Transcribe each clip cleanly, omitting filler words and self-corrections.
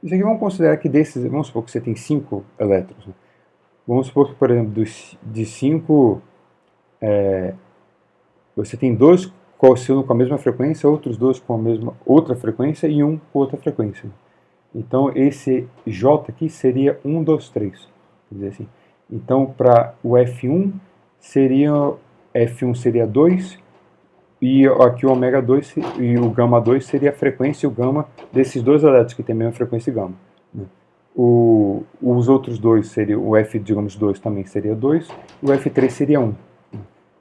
Isso aqui vamos considerar que desses, vamos supor que você tem 5 elétrons, né? Vamos supor que, por exemplo, de 5, você tem 2 que oscilam com a mesma frequência, outros 2 com a mesma outra frequência e um com outra frequência. Então esse J aqui seria 1, 2, 3. Quer dizer assim. Então para o F1 seria 2, e aqui o ômega 2 e o gama 2 seria a frequência e o gama desses dois elétrons que tem a mesma frequência e gama, né? Os outros dois seriam, o F, digamos, 2 também seria 2, e o F3 seria 1.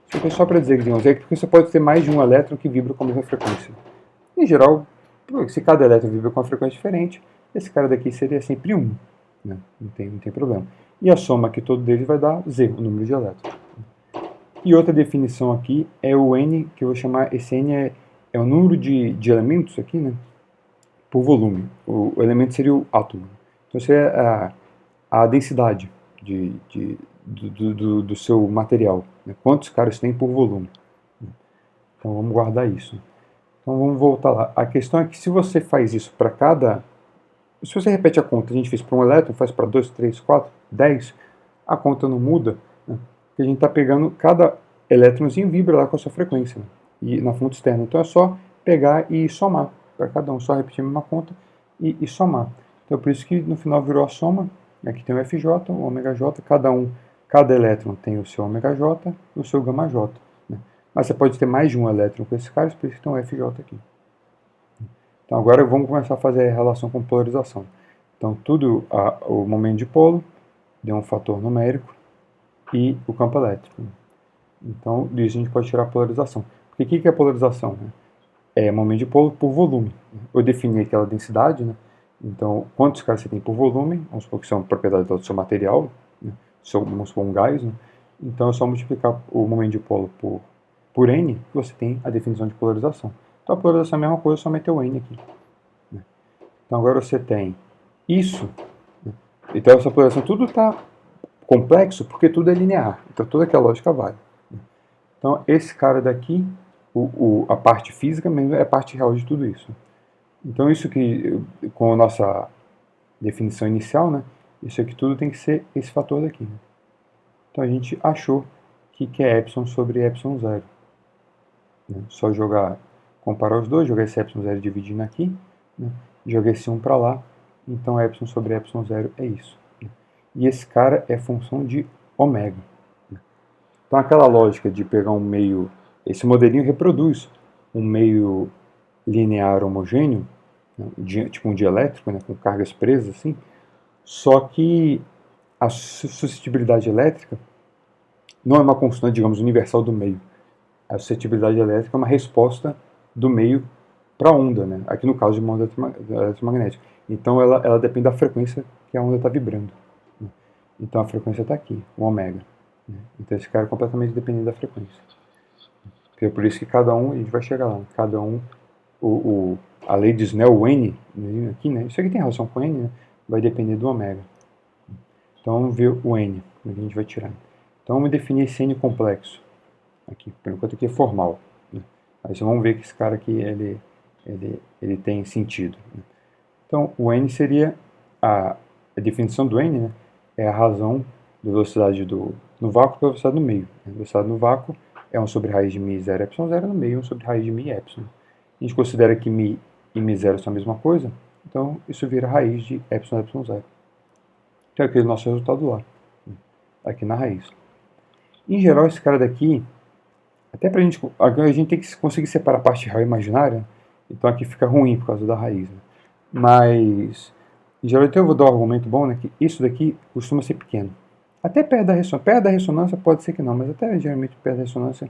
Isso aqui é só para dizer que, digamos, é porque você pode ter mais de um elétron que vibra com a mesma frequência. Em geral, se cada elétron vibra com uma frequência diferente, esse cara daqui seria sempre 1, né? Não tem problema. E a soma aqui todo deles vai dar Z, o número de elétrons. E outra definição aqui é o N, que eu vou chamar, esse N é o número de elementos aqui, né, por volume. O elemento seria o átomo. Então seria a densidade do seu material, né, quantos caras tem por volume. Então vamos guardar isso. Então vamos voltar lá. A questão é que se você faz isso para cada... Se você repete a conta, a gente fez para um elétron, faz para 2, 3, 4, 10, a conta não muda, né? Porque a gente está pegando cada elétronzinho vibra lá com a sua frequência, né, e na fonte externa. Então é só pegar e somar para cada um, só repetir a mesma conta e somar. Então por isso que no final virou a soma. Aqui tem o FJ, o ômega J, cada elétron tem o seu ômega J e o seu gama J, né? Mas você pode ter mais de um elétron com esses caras, por isso que tem o FJ aqui. Então agora vamos começar a fazer a relação com polarização. Então o momento de polo deu um fator numérico e o campo elétrico. Então disso a gente pode tirar a polarização. Porque o que é polarização, né? É momento de polo por volume. Eu defini aquela densidade, né? Então quantos caras você tem por volume, vamos supor que são propriedades do seu material, né? Vamos supor um gás, né? Então é só multiplicar o momento de polo por N, que você tem a definição de polarização. Então a polarização é a mesma coisa, só meter o N aqui, né? Então agora você tem isso, né? Então essa polarização tudo está complexo porque tudo é linear, então toda aquela lógica vale, né? Então esse cara daqui, a parte física mesmo é a parte real de tudo isso. Então isso que, com a nossa definição inicial, né, isso aqui tudo tem que ser esse fator daqui, né? Então a gente achou que é epsilon sobre epsilon zero, né? Só comparar os dois, jogar esse epsilon zero dividindo aqui, né? Jogar esse 1 para lá, então epsilon sobre epsilon zero é isso, né? E esse cara é função de ômega, né? Então aquela lógica de pegar um meio, esse modelinho reproduz um meio linear homogêneo, né, tipo um dielétrico, né, com cargas presas assim, só que a suscetibilidade elétrica não é uma constante, digamos, universal do meio. A suscetibilidade elétrica é uma resposta do meio para a onda, né? Aqui no caso de uma onda eletromagnética. Então ela depende da frequência que a onda está vibrando, né? Então a frequência está aqui, o ômega, né? Então esse cara é completamente dependente da frequência. É por isso que cada um, a gente vai chegar lá, cada um, a lei de Snell, o N, aqui, né? Isso aqui tem relação com N, né? Vai depender do ômega. Então vamos ver o N, como a gente vai tirar. Então vamos definir esse N complexo. Aqui, por enquanto aqui é formal, né? Aí vamos ver que esse cara aqui, ele tem sentido, né? Então o N seria, a definição do N, né, é a razão da velocidade no vácuo pela velocidade no meio, né? A velocidade no vácuo é 1 sobre raiz de mi zero epsilon zero no meio, 1 sobre raiz de mi epsilon. A gente considera que mi e mi zero são a mesma coisa, então isso vira raiz de epsilon epsilon zero. Então é aquele nosso resultado lá, né, aqui na raiz. Em geral, esse cara daqui, até a gente tem que conseguir separar a parte real e imaginária, então aqui fica ruim por causa da raiz, né? Mas, em geral, então eu vou dar um argumento bom, né, que isso daqui costuma ser pequeno. Até perto da ressonância pode ser que não, mas até geralmente perto da ressonância,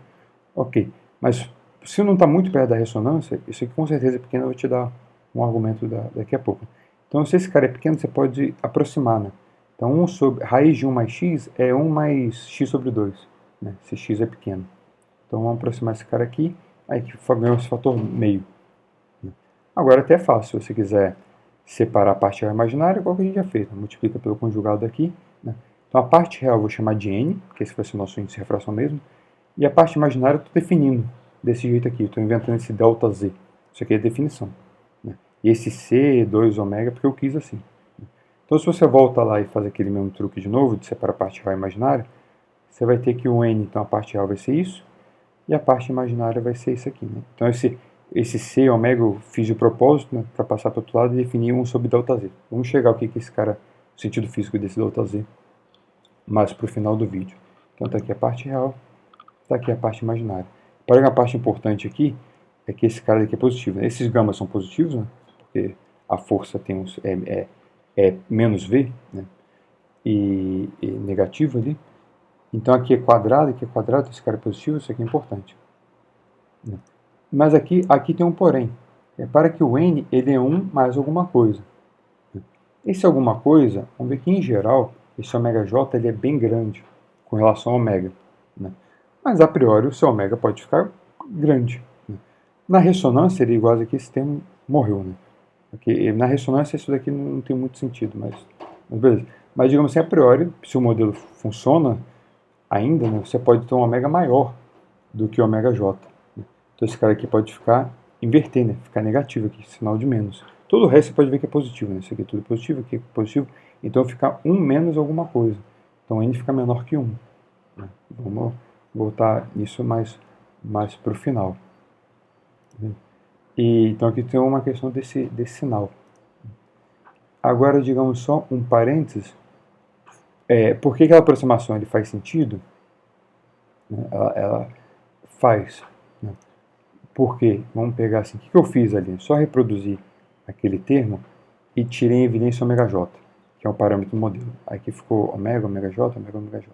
ok. Mas se não está muito perto da ressonância, isso aqui com certeza é pequeno, eu vou te dar um argumento daqui a pouco. Então se esse cara é pequeno, você pode aproximar, né? Então raiz de 1 mais x é 1 mais x sobre 2, né? Se x é pequeno. Então vamos aproximar esse cara aqui, aí que ganha esse fator meio, né? Agora até é fácil, se você quiser separar a parte real imaginária, igual que a gente já fez, né? Multiplica pelo conjugado aqui, né? Então a parte real eu vou chamar de n, porque esse vai ser o nosso índice de refração mesmo, e a parte imaginária eu estou definindo desse jeito aqui, estou inventando esse delta z, isso aqui é a definição, né? E esse C, 2 ômega, porque eu quis assim. Então, se você volta lá e faz aquele mesmo truque de novo, de separar a parte real e imaginária, você vai ter que o N, então a parte real vai ser isso, e a parte imaginária vai ser isso aqui. Né? Então, esse C, ômega, eu fiz de propósito, né, para passar para o outro lado e definir 1 sobre ΔZ. Vamos chegar ao que esse cara, o sentido físico desse ΔZ, mais para o final do vídeo. Então, está aqui a parte real, está aqui a parte imaginária. Para a parte importante aqui é que esse cara aqui é positivo. Né? Esses gamas são positivos, né? Porque a força tem é menos V, né? E negativo ali. Então aqui é quadrado, esse cara é positivo, isso aqui é importante. Né? Mas aqui tem um porém. Repara que o N ele é 1 mais alguma coisa. Esse alguma coisa, vamos ver que em geral, esse ômega J ele é bem grande com relação ao ômega. Né? Mas a priori o seu ômega pode ficar grande. Né? Na ressonância ele é igual aqui, esse termo morreu. Né? Porque na ressonância isso daqui não tem muito sentido, mas beleza. Mas digamos assim, a priori, se o modelo funciona ainda, né, você pode ter um ômega maior do que o ômega J. Né? Então esse cara aqui pode inverter, né? Ficar negativo aqui, sinal de menos. Todo o resto você pode ver que é positivo, né? Isso aqui é tudo positivo, aqui é positivo. Então fica 1 menos alguma coisa. Então N fica menor que 1. Né? Vamos voltar isso mais para o final. Né? E, então aqui tem uma questão desse sinal. Agora, digamos só um parênteses. Por que aquela aproximação ele faz sentido? Né? Ela faz. Né? Porque, vamos pegar assim, o que eu fiz ali? Só reproduzir aquele termo e tirei em evidência ômega J, que é o parâmetro do modelo. Aqui ficou ômega, ômega J, ômega, ômega J.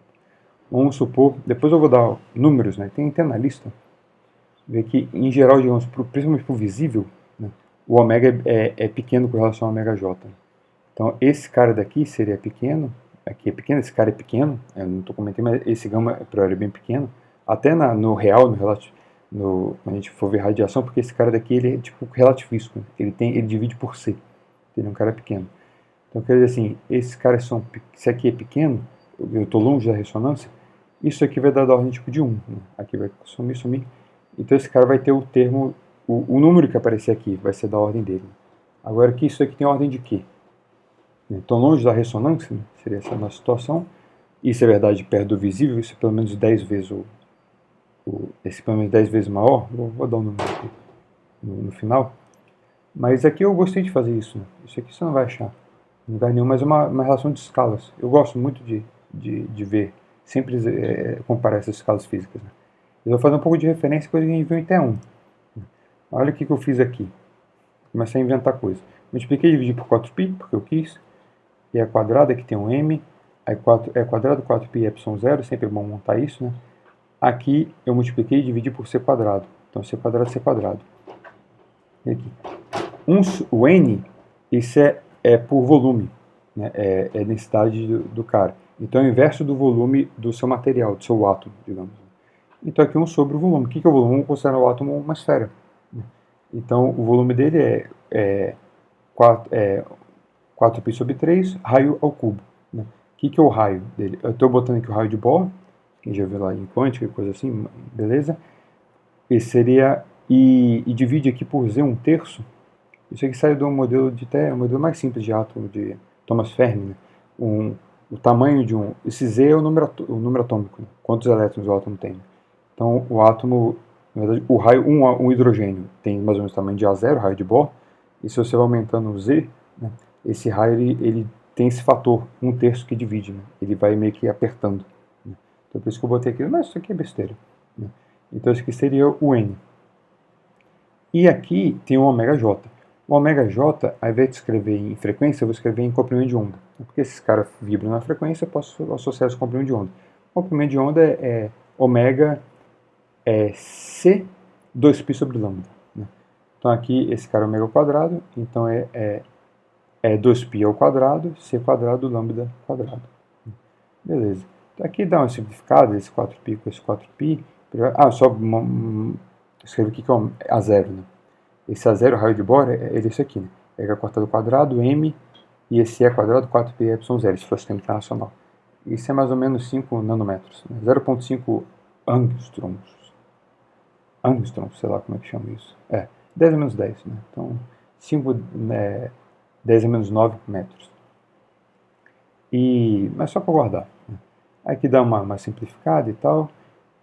Vamos supor, depois eu vou dar números, né? Tem na lista, ver que em geral, digamos, principalmente para o visível, né? O ômega é pequeno com relação ao ômega J. Então esse cara daqui seria pequeno, aqui é pequeno, esse cara é pequeno, eu não estou comentando, mas esse gama a priori é bem pequeno, até no real, quando a gente for ver radiação, porque esse cara daqui ele é tipo relativístico, ele divide por C, ele é um cara pequeno. Então quer dizer assim, esses caras são, se aqui é pequeno, eu estou longe da ressonância, isso aqui vai dar da ordem tipo de 1, né? Aqui vai sumir, então esse cara vai ter o termo, o número que aparecer aqui vai ser da ordem dele. Agora aqui, isso aqui tem ordem de quê? Então, longe da ressonância, né? Seria essa nossa situação. Isso é verdade perto do visível, isso é pelo menos 10 vezes esse pelo menos 10 vezes maior. Vou dar um número aqui no final. Mas aqui eu gostei de fazer isso. Né? Isso aqui você não vai achar em lugar nenhum, mas é uma relação de escalas. Eu gosto muito de ver, sempre comparar essas escalas físicas. Né? Eu vou fazer um pouco de referência, coisa que a gente viu em T1. Olha o que eu fiz aqui. Comecei a inventar coisa. Multipliquei e dividi por 4π, porque eu quis. E a quadrada que tem um m, aí quadrado 4π ε0, sempre é bom montar isso, né? Aqui eu multipliquei e dividi por c quadrado. Então c quadrado. E aqui. O n, isso é por volume, né? É densidade do cara. Então é o inverso do volume do seu material, do seu átomo, digamos. Então aqui 1 sobre o volume. O que é o volume? Vamos considerar o átomo uma esfera. Então o volume dele é 4π sobre 3, raio ao cubo. Né? O que é o raio dele? Eu estou botando aqui o raio de Bohr, quem já viu lá em quântica e coisa assim, beleza? Esse seria, e divide aqui por Z 1/3. Isso aqui sai do modelo um modelo mais simples de átomo, de Thomas Fermi. Né? O tamanho de esse Z é o número atômico, né? Quantos elétrons o átomo tem. Então o átomo, na verdade, o raio, um hidrogênio tem mais ou menos o tamanho de A0, raio de Bohr, e se você vai aumentando o Z, né, esse raio ele tem esse fator 1/3 que divide, né? Ele vai meio que apertando. Né? Então por isso que eu botei aqui, mas isso aqui é besteira. Né? Então isso aqui seria o N. E aqui tem o ômega J. O ômega J, ao invés de escrever em frequência, eu vou escrever em comprimento de onda. Porque esses caras vibram na frequência, eu posso associar isso com comprimento de onda. O comprimento de onda é ômega C 2π sobre lambda. Né? Então aqui esse cara é ômega ao quadrado, então é 2π ao quadrado, C quadrado, lambda quadrado. Beleza. Então aqui dá uma simplificada, esse 4π com esse 4π. Só escrever aqui que é A0. Né? Esse A0, raio de Bohr, é isso aqui. Né? Pega quadrado quadrado, M, e esse E quadrado, 4π ε0, se for sistema internacional. Isso é mais ou menos 5 nanômetros. Né? 0,5 angstroms. Angstrom, sei lá como é que chama isso. 10 menos 10. Né? Então, 5, 10 a menos 9 metros. Mas só para guardar. Aqui dá uma simplificada e tal.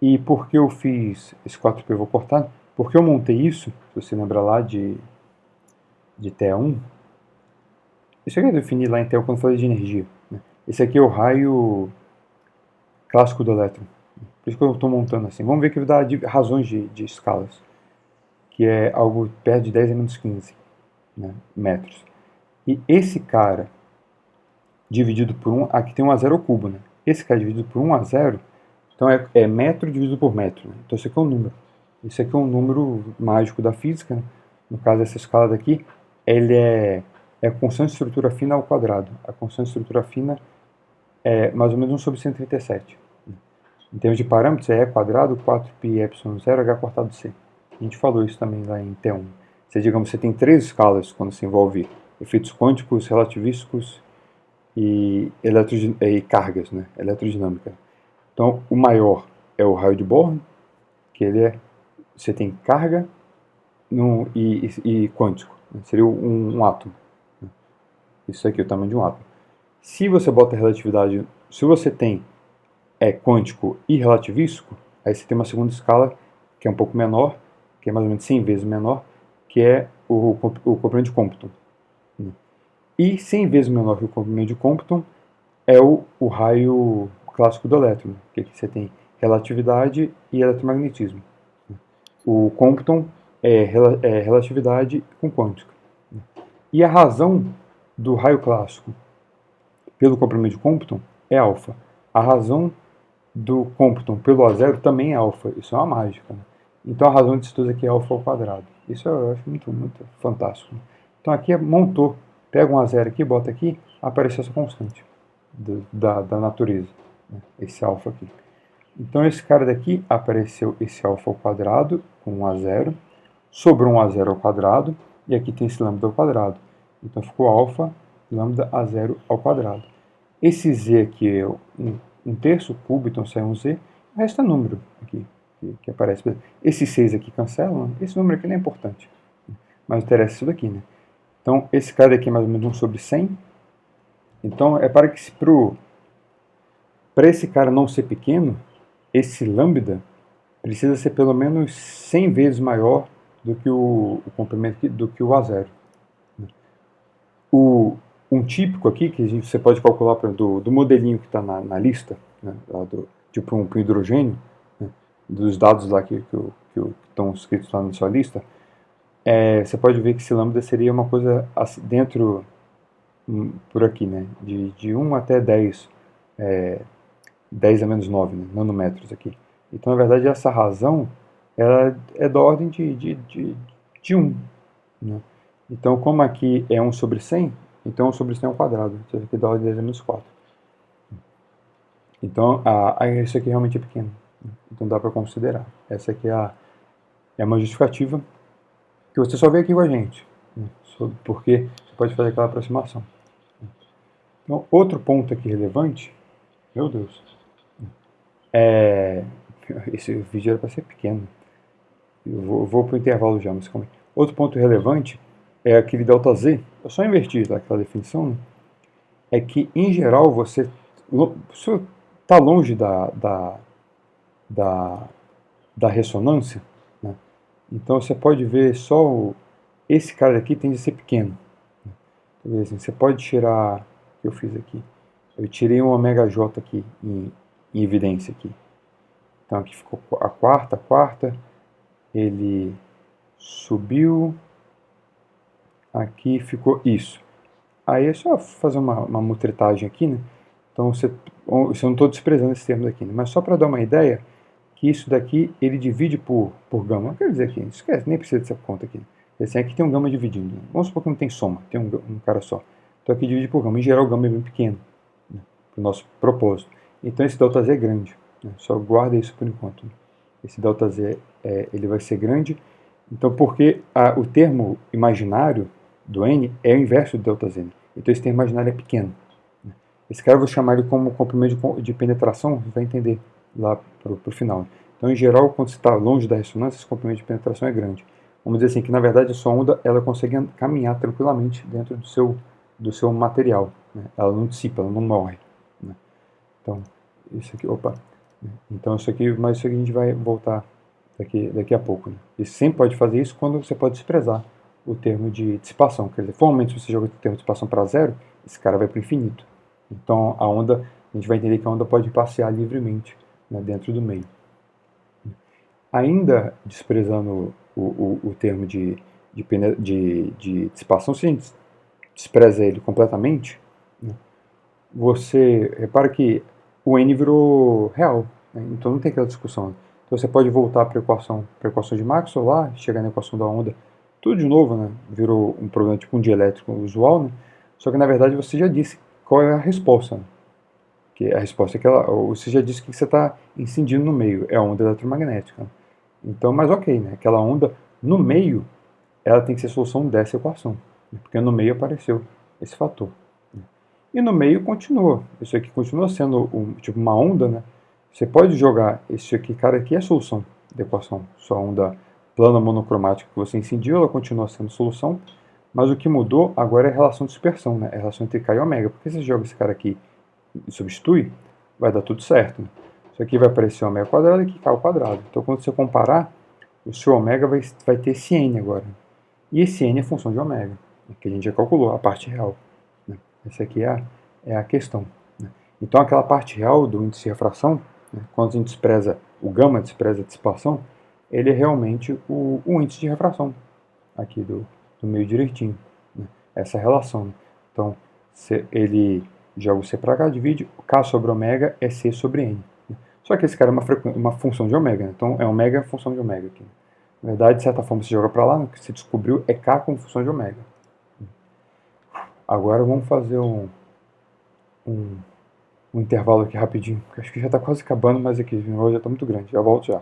E por que eu fiz esse 4 pivô cortado? Porque eu montei isso, se você lembra lá de TE1, isso aqui eu defini lá em TE1 quando eu falei de energia. Esse aqui é o raio clássico do elétron. Por isso que eu estou montando assim. Vamos ver que dá razões de escalas, que é algo perto de 10 a menos 15, né, metros. E esse cara dividido por 1, aqui tem 1 a 0 ao cubo, né? Esse cara dividido por 1 a 0, então é metro dividido por metro, né? Então isso aqui é um número. Isso aqui é um número mágico da física, né? No caso, essa escala daqui, ele é constante de estrutura fina ao quadrado. A constante de estrutura fina é mais ou menos 1 sobre 137. Em termos de parâmetros, é E quadrado, 4πε0, H cortado C. A gente falou isso também lá em T1. Digamos, você tem 3 escalas quando se envolve efeitos quânticos, relativísticos e cargas, né? Eletrodinâmica. Então, o maior é o raio de Bohr, que você tem carga e quântico, né? Seria um átomo. Isso aqui é o tamanho de um átomo. Se você bota relatividade, se você tem quântico e relativístico, aí você tem uma segunda escala que é um pouco menor, que é mais ou menos 100 vezes menor, que é o comprimento de Compton. E 100 vezes menor que o comprimento de Compton é o raio clássico do elétron, que aqui você tem relatividade e eletromagnetismo. O Compton é relatividade com quântica. E a razão do raio clássico pelo comprimento de Compton é alfa. A razão do Compton pelo A0 também é alfa. Isso é uma mágica, né? Então a razão disso tudo aqui é alfa ao quadrado. Isso eu acho muito, muito fantástico. Então aqui montou, pega um A0 aqui, bota aqui, aparece essa constante da natureza, né? Esse alfa aqui. Então esse cara daqui apareceu esse alfa ao quadrado com um A0, sobrou um A0 ao quadrado, e aqui tem esse lambda ao quadrado. Então ficou alfa lambda A0 ao quadrado. Esse Z aqui é um terço cubo, então sai um Z, o resto é número aqui que aparece. Esse 6 aqui cancela, esse número aqui não é importante, mas interessa isso daqui, né? Então esse cara aqui é mais ou menos 1 sobre 100. Então é para que para esse cara não ser pequeno, esse lambda precisa ser pelo menos 100 vezes maior do que o comprimento do que o A0. Um típico aqui, que você pode calcular do modelinho que está na lista, né, tipo um hidrogênio, né, dos dados lá que estão escritos lá na sua lista, você pode ver que esse lambda seria uma coisa assim, dentro, por aqui, né, de 1 até 10, 10 a menos 9, né, nanômetros aqui. Então, na verdade, essa razão ela é da ordem de 1. Né? Então, como aqui é 1 sobre 100, então 1 sobre 100 é um quadrado. Isso aqui é da ordem de 10 a menos 4. Então, isso aqui realmente é pequeno. Então, dá para considerar. Essa aqui é uma justificativa que você só vê aqui com a gente. Né? Porque você pode fazer aquela aproximação. Então, outro ponto aqui relevante, meu Deus, esse vídeo era para ser pequeno. Eu vou para o intervalo já, mas calma aí. Outro ponto relevante é aquele ΔZ. Eu só inverti aquela definição, né? É que, em geral, você está longe da ressonância, né? Então você pode ver só esse cara aqui tende a ser pequeno. Né? Assim, você pode tirar, o que eu fiz aqui? Eu tirei um ω-J aqui em evidência aqui. Então aqui ficou a quarta, ele subiu, aqui ficou isso. Aí é só fazer uma mutretagem aqui, né? Então eu não estou desprezando esse termo daqui, né? Mas só para dar uma ideia, que isso daqui ele divide por gama. Não quer dizer aqui, esquece, nem precisa dessa conta aqui. Assim, aqui tem um gama dividindo. Né? Vamos supor que não tem soma, tem um cara só. Então aqui divide por gama. Em geral o gama é bem pequeno, né? Para o nosso propósito. Então esse ΔZ é grande. Né? Só guarda isso por enquanto. Né? Esse ΔZ ele vai ser grande. Então porque o termo imaginário do N é o inverso do ΔZ. Então esse termo imaginário é pequeno. Né? Esse cara eu vou chamar ele como comprimento de penetração, você vai entender lá para o final. Então, em geral, quando você está longe da ressonância, esse comprimento de penetração é grande. vamos dizer assim, que na verdade a sua onda ela consegue caminhar tranquilamente dentro do seu material, né? Ela não dissipa, ela não morre, né? Então, isso aqui, opa, né? Então isso aqui, mas isso aqui a gente vai voltar daqui a pouco, né? E sempre pode fazer isso quando você pode desprezar o termo de dissipação, quer dizer, formalmente se você joga o termo de dissipação para zero, esse cara vai para o infinito. Então a onda, a gente vai entender que a onda pode passear livremente, né, dentro do meio. Ainda desprezando o termo de dissipação, se a gente despreza ele completamente, né, você repara que o n virou real, né, então não tem aquela discussão. Então você pode voltar para a equação de Maxwell lá, chegar na equação da onda, tudo de novo, né, virou um problema tipo um dielétrico usual, né, só que na verdade você já disse qual é a resposta, né, que a resposta é que você já disse que você está incidindo no meio, é a onda eletromagnética, né. Então, mas ok, né? Aquela onda no meio, ela tem que ser a solução dessa equação, né, porque no meio apareceu esse fator, né. E no meio continua, isso aqui continua sendo tipo uma onda, né? Você pode jogar esse aqui, cara, aqui é a solução da equação, sua onda plana monocromática que você incidiu, ela continua sendo solução, mas o que mudou agora é a relação de dispersão, né? A relação entre K e ômega, porque se você joga esse cara aqui e substitui, vai dar tudo certo, né? Isso aqui vai aparecer ômega quadrado e aqui K ao quadrado. Então, quando você comparar, o seu ômega vai ter esse n agora. E esse n é função de ômega, né, que a gente já calculou, a parte real, né? Essa aqui é a questão, né? Então, aquela parte real do índice de refração, né, quando a gente despreza o gama, despreza a dissipação, ele é realmente o índice de refração aqui do meio direitinho, né? Essa relação. Então, ele joga o C para cá, divide, K sobre ômega é C sobre N. Só que esse cara é uma função de ômega, né? Então é ômega função de ômega aqui. Na verdade, de certa forma, você joga para lá, o que você descobriu é K como função de ômega. Agora vamos fazer um intervalo aqui rapidinho, acho que já está quase acabando, mas aqui o negócio já está muito grande, já volto já.